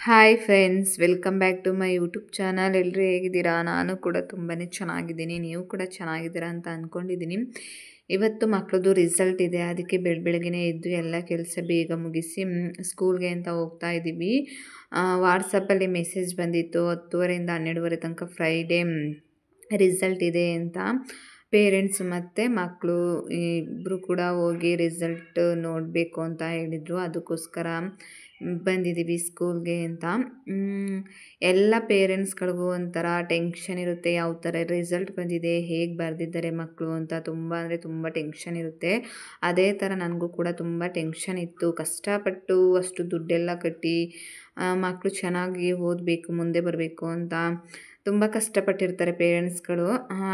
Hi friends, welcome back to my YouTube channel. ಎಲ್ಲರೂ ಹೇಗಿದ್ದೀರಾ? ನಾನು ಕೂಡ ತುಂಬಾ ಚೆನ್ನಾಗಿದ್ದೀನಿ. ನೀವು ಕೂಡ ಚೆನ್ನಾಗಿದ್ದೀರಾ ಅಂತ ಅಂದ್ಕೊಂಡಿದ್ದೀನಿ. ಇವತ್ತು ಮಕ್ಕಳದು ರಿಸಲ್ಟ್ ಇದೆ, ಅದಕ್ಕೆ ಬೆಳಗ್ಗೆನೇ ಎದ್ದು ಎಲ್ಲ ಕೆಲಸ ಬೇಗ ಮುಗಿಸಿ ಸ್ಕೂಲ್ಗೆ ಅಂತ ಹೋಗ್ತಾ ಇದ್ದೀವಿ. ವಾಟ್ಸಪ್ಪಲ್ಲಿ ಮೆಸೇಜ್ ಬಂದಿತ್ತು 10:30 12:30 ತನಕ ಫ್ರೈಡೇ ರಿಸಲ್ಟ್ ಇದೆ ಅಂತ. ಪೇರೆಂಟ್ಸ್ ಮತ್ತು ಮಕ್ಕಳು ಇಬ್ಬರು ಕೂಡ ಹೋಗಿ ರಿಸಲ್ಟ್ ನೋಡಬೇಕು ಅಂತ ಹೇಳಿದರು. ಅದಕ್ಕೋಸ್ಕರ ಬಂದಿದ್ದೀವಿ ಸ್ಕೂಲ್ಗೆ ಅಂತ. ಎಲ್ಲ ಪೇರೆಂಟ್ಸ್ಗಳಿಗೂ ಒಂಥರ ಟೆನ್ಷನ್ ಇರುತ್ತೆ, ಯಾವ ಥರ ರಿಸಲ್ಟ್ ಬಂದಿದೆ, ಹೇಗೆ ಬರೆದಿದ್ದಾರೆ ಮಕ್ಕಳು ಅಂತ ತುಂಬ ಅಂದರೆ ತುಂಬ ಟೆನ್ಷನ್ ಇರುತ್ತೆ. ಅದೇ ಥರ ನನಗೂ ಕೂಡ ತುಂಬ ಟೆನ್ಷನ್ ಇತ್ತು. ಕಷ್ಟಪಟ್ಟು ಅಷ್ಟು ದುಡ್ಡೆಲ್ಲ ಕಟ್ಟಿ ಮಕ್ಕಳು ಚೆನ್ನಾಗಿ ಓದಬೇಕು, ಮುಂದೆ ಬರಬೇಕು ಅಂತ ತುಂಬ ಕಷ್ಟಪಟ್ಟಿರ್ತಾರೆ ಪೇರೆಂಟ್ಸ್ಗಳು.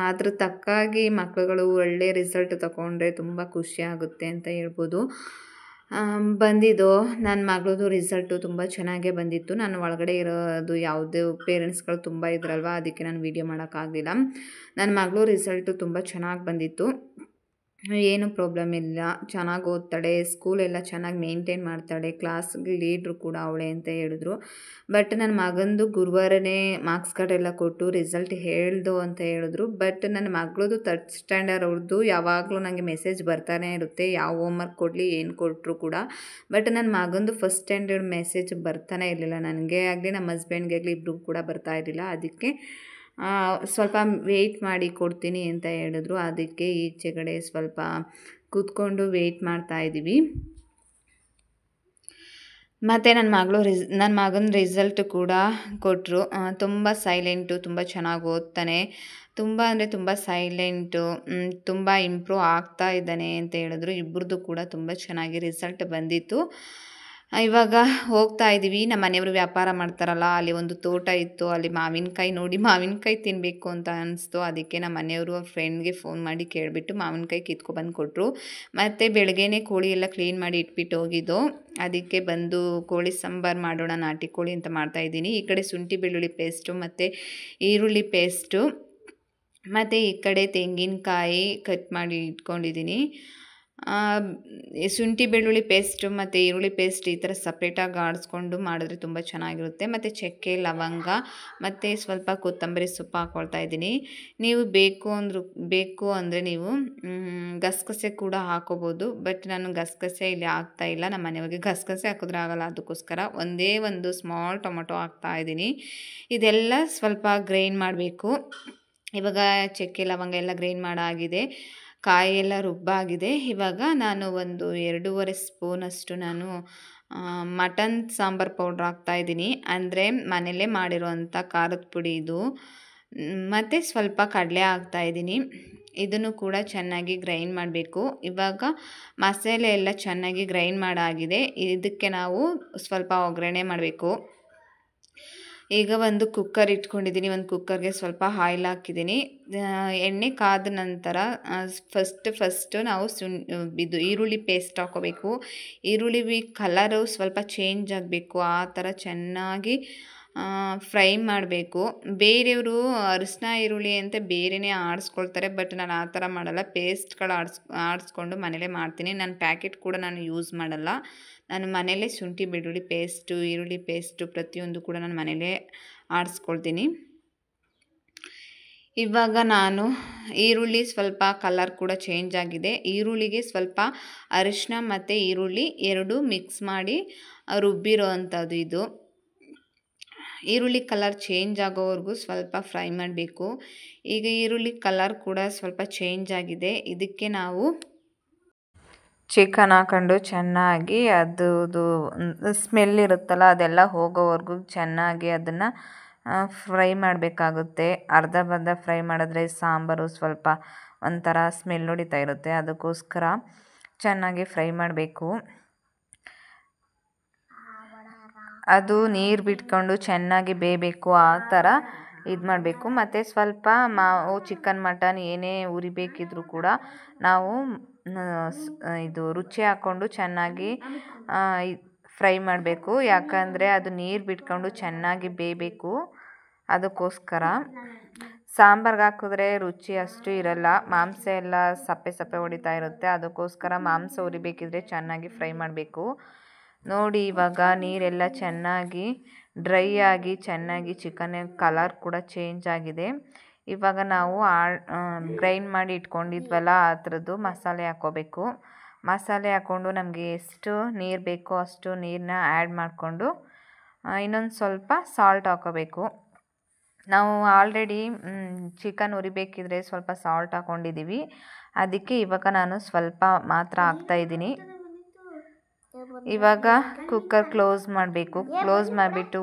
ಅದ್ರ ತಕ್ಕಾಗಿ ಮಕ್ಕಳುಗಳು ಒಳ್ಳೆ ರಿಸಲ್ಟ್ ತಗೊಂಡ್ರೆ ತುಂಬ ಖುಷಿ ಆಗುತ್ತೆ ಅಂತ ಹೇಳ್ಬೋದು. ಬಂದಿದ್ದು ನನ್ನ ಮಗಳದು ರಿಸಲ್ಟು ತುಂಬ ಚೆನ್ನಾಗೇ ಬಂದಿತ್ತು. ನಾನು ಒಳಗಡೆ ಇರೋದು ಯಾವುದೇ ಪೇರೆಂಟ್ಸ್ಗಳು ತುಂಬ ಇದ್ರಲ್ವ, ಅದಕ್ಕೆ ನಾನು ವೀಡಿಯೋ ಮಾಡೋಕ್ಕಾಗಲಿಲ್ಲ. ನನ್ನ ಮಗಳು ರಿಸಲ್ಟು ತುಂಬ ಚೆನ್ನಾಗಿ ಬಂದಿತ್ತು, ಏನು ಪ್ರಾಬ್ಲಮ್ ಇಲ್ಲ, ಚೆನ್ನಾಗಿ ಓದ್ತಾಳೆ, ಸ್ಕೂಲೆಲ್ಲ ಚೆನ್ನಾಗಿ ಮೇಂಟೈನ್ ಮಾಡ್ತಾಳೆ, ಕ್ಲಾಸ್ಗೆ ಲೀಡ್ರು ಕೂಡ ಅವಳೆ ಅಂತ ಹೇಳಿದ್ರು. ಬಟ್ ನನ್ನ ಮಗಂದು ಗುರುವಾರನೇ ಮಾರ್ಕ್ಸ್ ಕಾರ್ಡ್ ಎಲ್ಲ ಕೊಟ್ಟು ರಿಸಲ್ಟ್ ಹೇಳ್ದು ಅಂತ ಹೇಳಿದ್ರು. ಬಟ್ ನನ್ನ ಮಗಳದು 3rd ಸ್ಟ್ಯಾಂಡರ್ಡ್ ಅವ್ರದ್ದು ಯಾವಾಗಲೂ ನನಗೆ ಮೆಸೇಜ್ ಬರ್ತಾನೆ ಇರುತ್ತೆ, ಯಾವ ಹೋಮ್ವರ್ಕ್ ಕೊಡಲಿ ಏನು ಕೊಟ್ಟರು ಕೂಡ. ಬಟ್ ನನ್ನ ಮಗಂದು 1st ಸ್ಟ್ಯಾಂಡರ್ಡ್ ಮೆಸೇಜ್ ಬರ್ತಾನೆ ಇರಲಿಲ್ಲ, ನನಗೆ ಆಗಲಿ ನಮ್ಮ ಹಸ್ಬೆಂಡ್ಗೆ ಆಗಲಿ ಇಬ್ರಿಗೂ ಕೂಡ ಬರ್ತಾ ಇರಲಿಲ್ಲ. ಅದಕ್ಕೆ ಸ್ವಲ್ಪ ವೆಯ್ಟ್ ಮಾಡಿ ಕೊಡ್ತೀನಿ ಅಂತ ಹೇಳಿದ್ರು. ಅದಕ್ಕೆ ಈಚೆಗಡೆ ಸ್ವಲ್ಪ ಕೂತ್ಕೊಂಡು ವೆಯ್ಟ್ ಮಾಡ್ತಾಯಿದ್ದೀವಿ. ಮತ್ತು ನನ್ನ ಮಗನ ರಿಸಲ್ಟ್ ಕೂಡ ಕೊಟ್ಟರು. ತುಂಬ ಸೈಲೆಂಟು, ತುಂಬ ಚೆನ್ನಾಗಿ ಓದ್ತಾನೆ, ತುಂಬ ಅಂದರೆ ತುಂಬ ಸೈಲೆಂಟು, ತುಂಬ ಇಂಪ್ರೂವ್ ಆಗ್ತಾ ಇದ್ದಾನೆ ಅಂತ ಹೇಳಿದ್ರು. ಇಬ್ಬರದು ಕೂಡ ತುಂಬ ಚೆನ್ನಾಗಿ ರಿಸಲ್ಟ್ ಬಂದಿತ್ತು. ಇವಾಗ ಹೋಗ್ತಾ ಇದ್ದೀವಿ. ನಮ್ಮ ಮನೆಯವರು ವ್ಯಾಪಾರ ಮಾಡ್ತಾರಲ್ಲ, ಅಲ್ಲಿ ಒಂದು ತೋಟ ಇತ್ತು, ಅಲ್ಲಿ ಮಾವಿನಕಾಯಿ ನೋಡಿ ಮಾವಿನಕಾಯಿ ತಿನ್ನಬೇಕು ಅಂತ ಅನಿಸ್ತು. ಅದಕ್ಕೆ ನಮ್ಮ ಮನೆಯವರು ಫ್ರೆಂಡ್ಗೆ ಫೋನ್ ಮಾಡಿ ಕೇಳಿಬಿಟ್ಟು ಮಾವಿನಕಾಯಿ ಕಿತ್ಕೊಬಂದು ಕೊಟ್ಟರು. ಮತ್ತು ಬೆಳಗ್ಗೆನೇ ಕೋಳಿ ಎಲ್ಲ ಕ್ಲೀನ್ ಮಾಡಿ ಇಟ್ಬಿಟ್ಟು ಹೋಗಿದ್ದು. ಅದಕ್ಕೆ ಬಂದು ಕೋಳಿ ಸಾಂಬಾರು ಮಾಡೋಣ, ನಾಟಿ ಕೋಳಿ ಅಂತ ಮಾಡ್ತಾಯಿದ್ದೀನಿ. ಈ ಕಡೆ ಶುಂಠಿ ಬೆಳ್ಳುಳ್ಳಿ ಪೇಸ್ಟು ಮತ್ತು ಈರುಳ್ಳಿ ಪೇಸ್ಟು ಮತ್ತು ಈ ಕಡೆ ತೆಂಗಿನಕಾಯಿ ಕಟ್ ಮಾಡಿ ಇಟ್ಕೊಂಡಿದ್ದೀನಿ. ಶುಂಠಿ ಬೆಳ್ಳುಳ್ಳಿ ಪೇಸ್ಟು ಮತ್ತು ಈರುಳ್ಳಿ ಪೇಸ್ಟ್ ಈ ಥರ ಸಪ್ರೇಟಾಗಿ ಆಡಿಸ್ಕೊಂಡು ಮಾಡಿದ್ರೆ ತುಂಬ ಚೆನ್ನಾಗಿರುತ್ತೆ. ಮತ್ತು ಚಕ್ಕೆ, ಲವಂಗ ಮತ್ತು ಸ್ವಲ್ಪ ಕೊತ್ತಂಬರಿ ಸೊಪ್ಪು ಹಾಕ್ಕೊಳ್ತಾ ಇದ್ದೀನಿ. ನೀವು ಬೇಕು ಅಂದರೆ ನೀವು ಗಸಗಸೆ ಕೂಡ ಹಾಕೋಬೋದು. ಬಟ್ ನಾನು ಗಸಗಸೆ ಇಲ್ಲಿ ಹಾಕ್ತಾಯಿಲ್ಲ, ನಮ್ಮ ಮನೆಯವ್ರಿಗೆ ಗಸಗಸೆ ಹಾಕಿದ್ರೆ ಆಗಲ್ಲ, ಅದಕ್ಕೋಸ್ಕರ ಒಂದೇ ಒಂದು ಸ್ಮಾಲ್ ಟೊಮೊಟೊ ಹಾಕ್ತಾಯಿದ್ದೀನಿ. ಇದೆಲ್ಲ ಸ್ವಲ್ಪ ಗ್ರೈಂಡ್ ಮಾಡಬೇಕು. ಇವಾಗ ಚಕ್ಕೆ ಲವಂಗ ಎಲ್ಲ ಗ್ರೈಂಡ್ ಮಾಡಾಗಿದೆ, ಕಾಯಿ ಎಲ್ಲ ರುಬ್ಬಾಗಿದೆ. ಇವಾಗ ನಾನು ಒಂದು 2.5 ಸ್ಪೂನಷ್ಟು ನಾನು ಮಟನ್ ಸಾಂಬಾರು ಪೌಡ್ರ್ ಹಾಕ್ತಾಯಿದ್ದೀನಿ. ಅಂದರೆ ಮನೆಯಲ್ಲೇ ಮಾಡಿರೋವಂಥ ಖಾರದ ಪುಡಿ ಇದು. ಮತ್ತು ಸ್ವಲ್ಪ ಕಡಲೆ ಹಾಕ್ತಾಯಿದ್ದೀನಿ. ಇದನ್ನು ಕೂಡ ಚೆನ್ನಾಗಿ ಗ್ರೈಂಡ್ ಮಾಡಬೇಕು. ಇವಾಗ ಮಸಾಲೆ ಎಲ್ಲ ಚೆನ್ನಾಗಿ ಗ್ರೈಂಡ್ ಮಾಡಾಗಿದೆ. ಇದಕ್ಕೆ ನಾವು ಸ್ವಲ್ಪ ಒಗ್ಗರಣೆ ಮಾಡಬೇಕು. ಈಗ ಒಂದು ಕುಕ್ಕರ್ ಇಟ್ಕೊಂಡಿದ್ದೀನಿ. ಒಂದು ಕುಕ್ಕರ್ಗೆ ಸ್ವಲ್ಪ ಆಯಿಲ್ ಹಾಕಿದ್ದೀನಿ. ಎಣ್ಣೆ ಕಾದ ನಂತರ ಫಸ್ಟು ನಾವು ಇದು ಈರುಳ್ಳಿ ಪೇಸ್ಟ್ ಹಾಕೋಬೇಕು. ಈರುಳ್ಳಿ ಕಲರು ಸ್ವಲ್ಪ ಚೇಂಜ್ ಆಗಬೇಕು, ಆ ಥರ ಚೆನ್ನಾಗಿ ಫ್ರೈ ಮಾಡಬೇಕು. ಬೇರೆಯವರು ಅರಿಶಿನ ಈರುಳ್ಳಿ ಅಂತ ಬೇರೆಯೇ ಆಡಿಸ್ಕೊಳ್ತಾರೆ, ಬಟ್ ನಾನು ಆ ಥರ ಮಾಡಲ್ಲ. ಪೇಸ್ಟ್ಗಳು ಆಡಿಸ್ಕೊಂಡು ಮನೇಲೇ ಮಾಡ್ತೀನಿ. ನಾನು ಪ್ಯಾಕೆಟ್ ಕೂಡ ನಾನು ಯೂಸ್ ಮಾಡಲ್ಲ. ನಾನು ಮನೇಲೇ ಶುಂಠಿ ಬೆಳ್ಳುಳ್ಳಿ ಪೇಸ್ಟು, ಈರುಳ್ಳಿ ಪೇಸ್ಟು ಪ್ರತಿಯೊಂದು ಕೂಡ ನಾನು ಮನೇಲೇ ಆಡಿಸ್ಕೊಳ್ತೀನಿ. ಇವಾಗ ನಾನು ಈರುಳ್ಳಿ ಸ್ವಲ್ಪ ಕಲರ್ ಕೂಡ ಚೇಂಜ್ ಆಗಿದೆ. ಈರುಳ್ಳಿಗೆ ಸ್ವಲ್ಪ ಅರಿಶಿನ ಮತ್ತು ಈರುಳ್ಳಿ ಎರಡು ಮಿಕ್ಸ್ ಮಾಡಿ ರುಬ್ಬಿರೋ ಅಂಥದ್ದು ಇದು. ಈರುಳ್ಳಿ ಕಲರ್ ಚೇಂಜ್ ಆಗೋವರೆಗೂ ಸ್ವಲ್ಪ ಫ್ರೈ ಮಾಡಬೇಕು. ಈಗ ಈರುಳ್ಳಿ ಕಲರ್ ಕೂಡ ಸ್ವಲ್ಪ ಚೇಂಜ್ ಆಗಿದೆ. ಇದಕ್ಕೆ ನಾವು ಚಿಕನ್ ಹಾಕೊಂಡು ಚೆನ್ನಾಗಿ ಅದು ಸ್ಮೆಲ್ ಇರುತ್ತಲ್ಲ ಅದೆಲ್ಲ ಹೋಗೋವರೆಗೂ ಚೆನ್ನಾಗಿ ಅದನ್ನು ಫ್ರೈ ಮಾಡಬೇಕಾಗುತ್ತೆ. ಅರ್ಧ ಫ್ರೈ ಮಾಡಿದ್ರೆ ಸಾಂಬಾರು ಸ್ವಲ್ಪ ಒಂಥರ ಸ್ಮೆಲ್ ಹೊಡಿತಾ ಇರುತ್ತೆ, ಅದಕ್ಕೋಸ್ಕರ ಚೆನ್ನಾಗಿ ಫ್ರೈ ಮಾಡಬೇಕು. ಅದು ನೀರು ಬಿಟ್ಕೊಂಡು ಚೆನ್ನಾಗಿ ಬೇಯಬೇಕು, ಆ ಥರ ಇದು ಮಾಡಬೇಕು. ಮತ್ತು ಸ್ವಲ್ಪ ಚಿಕನ್ ಮಟನ್ ಏನೇ ಉರಿಬೇಕಿದ್ರೂ ಕೂಡ ನಾವು ಇದು ರುಚಿ ಹಾಕ್ಕೊಂಡು ಚೆನ್ನಾಗಿ ಫ್ರೈ ಮಾಡಬೇಕು. ಯಾಕಂದರೆ ಅದು ನೀರು ಬಿಟ್ಕೊಂಡು ಚೆನ್ನಾಗಿ ಬೇಯಬೇಕು, ಅದಕ್ಕೋಸ್ಕರ. ಸಾಂಬಾರ್ಗೆ ಹಾಕಿದ್ರೆ ರುಚಿ ಅಷ್ಟು ಇರಲ್ಲ, ಮಾಂಸ ಎಲ್ಲ ಸಪ್ಪೆ ಹೊಡಿತಾ ಇರುತ್ತೆ, ಅದಕ್ಕೋಸ್ಕರ ಮಾಂಸ ಉರಿಬೇಕಿದ್ರೆ ಚೆನ್ನಾಗಿ ಫ್ರೈ ಮಾಡಬೇಕು. ನೋಡಿ ಇವಾಗ ನೀರೆಲ್ಲ ಚೆನ್ನಾಗಿ ಡ್ರೈ ಆಗಿ ಚೆನ್ನಾಗಿ ಚಿಕನ್ ಕಲರ್ ಕೂಡ ಚೇಂಜ್ ಆಗಿದೆ. ಇವಾಗ ನಾವು ಗ್ರೈಂಡ್ ಮಾಡಿ ಇಟ್ಕೊಂಡಿದ್ವಲ್ಲ ಅದರದ್ದು ಮಸಾಲೆ ಹಾಕ್ಕೋಬೇಕು. ಮಸಾಲೆ ಹಾಕ್ಕೊಂಡು ನಮಗೆ ಎಷ್ಟು ನೀರು ಬೇಕೋ ಅಷ್ಟು ನೀರನ್ನ ಆ್ಯಡ್ ಮಾಡಿಕೊಂಡು ಇನ್ನೊಂದು ಸ್ವಲ್ಪ ಸಾಲ್ಟ್ ಹಾಕ್ಕೋಬೇಕು. ನಾವು ಆಲ್ರೆಡಿ ಚಿಕನ್ ಉರಿಬೇಕಿದ್ರೆ ಸ್ವಲ್ಪ ಸಾಲ್ಟ್ ಹಾಕ್ಕೊಂಡಿದ್ದೀವಿ. ಅದಕ್ಕೆ ಇವಾಗ ನಾನು ಸ್ವಲ್ಪ ಮಾತ್ರ ಹಾಕ್ತಾಯಿದ್ದೀನಿ. ಇವಾಗ ಕುಕ್ಕರ್ ಕ್ಲೋಸ್ ಮಾಡಬೇಕು. ಕ್ಲೋಸ್ ಮಾಡಿಬಿಟ್ಟು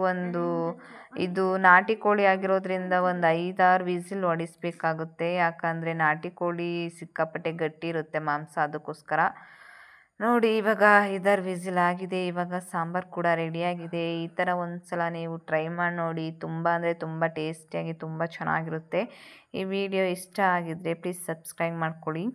ಇದು ನಾಟಿ ಕೋಳಿ ಆಗಿರೋದ್ರಿಂದ ಒಂದು 5-6 ವಿಸಿಲ್ ಹೊಡಿಸ್ಬೇಕಾಗುತ್ತೆ. ಯಾಕಂದರೆ ನಾಟಿ ಕೋಳಿ ಸಿಕ್ಕಾಪಟ್ಟೆ ಗಟ್ಟಿ ಇರುತ್ತೆ ಮಾಂಸ, ಅದಕ್ಕೋಸ್ಕರ. ನೋಡಿ ಇವಾಗ 5-6 ವಿಸಿಲ್ ಆಗಿದೆ. ಇವಾಗ ಸಾಂಬಾರು ಕೂಡ ರೆಡಿಯಾಗಿದೆ. ಈ ಥರ ಒಂದು ಸಲ ನೀವು ಟ್ರೈ ಮಾಡಿ ನೋಡಿ. ತುಂಬ ಅಂದರೆ ತುಂಬ ಟೇಸ್ಟಿಯಾಗಿ ತುಂಬ ಚೆನ್ನಾಗಿರುತ್ತೆ. ಈ ವಿಡಿಯೋ ಇಷ್ಟ ಆಗಿದ್ದರೆ ಪ್ಲೀಸ್ ಸಬ್ಸ್ಕ್ರೈಬ್ ಮಾಡ್ಕೊಳ್ಳಿ.